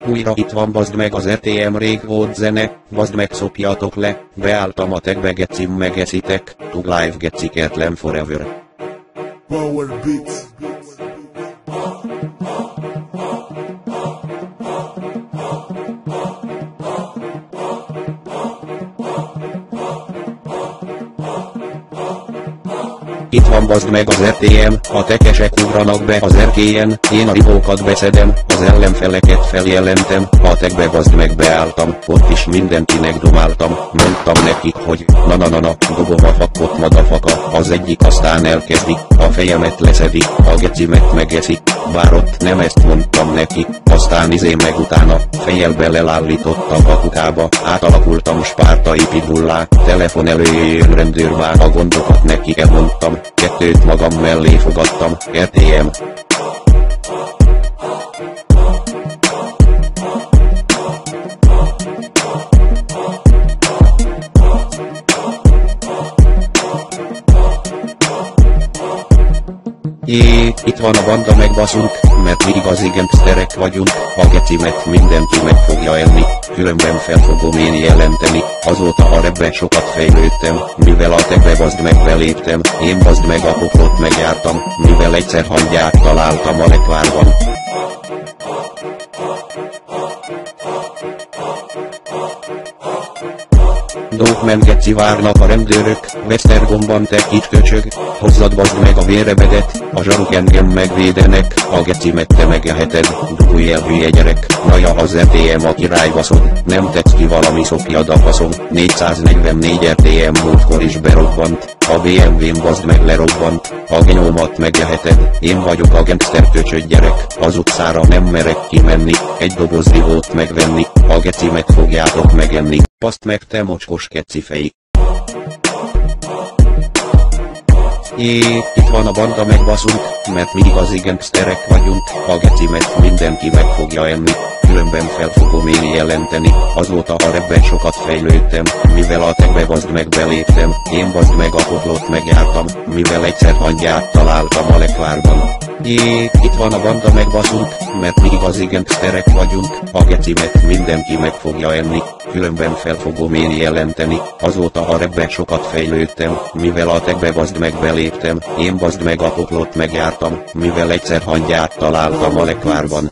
Újra itt van, bazd meg az RTM, rég volt zene, bazd meg szopjatok le, beálltam a tegbe, gecim, megeszitek, to live geci kertlem forever. Power Beats. Itt van, bazd meg az RTM, a tekesek ugranak be az erkélyen, én a rivókat beszedem, az ellenfeleket feljelentem, a tegbe bazd meg beálltam, ott is mindenkinek domáltam, mondtam nekik, hogy na dobom a fakot madafaka, az egyik aztán elkezdik, a fejemet leszedik, a gecimet megeszik, bár ott nem ezt mondtam neki, aztán meg utána, fejjel belelállítottam a kukába, átalakultam spártai pitbullá, telefon előjön rendőrvár, a gondokat neki elmondtam, kettőt magam mellé fogadtam, RTM. Itt van a banda, megbaszunk, mert mi igazi gangsterek vagyunk, a gecimet mindenki meg fogja enni, különben fel fogom én jelenteni, azóta a rapbe sokat fejlődtem, mivel a tegbe bazd meg beléptem, én bazd meg a poklot megjártam, mivel egyszer hangyát találtam a lekvárban. Dókmen geci, várnak a rendőrök, Vesztergomban te itt köcsög, hozzad bazd meg a vérebedet, a zsaruk engem megvédenek, a gecimet te megeheted, dugulj el hülye gyerek, naja az RTM a király baszod, nem tetsz ki valami, szopjad a faszom, 444 RTM múltkor is berobbant, a BMW-n bazd meg lerobbant, a genyómat megeheted, én vagyok a gangster köcsög gyerek, az utcára nem merek kimenni, egy doboz rivót megvenni, a gecimet fogjátok megenni, paszt meg te mocskos keci fej. Itt van a banda, megbaszunk, mert mi igazi gangsterek vagyunk, a gecimet mindenki meg fogja enni, különben fel fogom én jelenteni, azóta a rapben sokat fejlődtem, mivel a tegbe bazd meg beléptem, én bazd meg a poklot megjártam, mivel egyszer hangyát találtam a lekvárban. Itt van a banda, megbaszunk, mert mi igazi gangsterek vagyunk, a gecimet mindenki meg fogja enni, különben fel fogom én jelenteni, azóta a rapben sokat fejlődtem, mivel a tegbe bazd meg beléptem, én bazd meg a poklot megjártam, mivel egyszer hangyát találtam a lekvárban.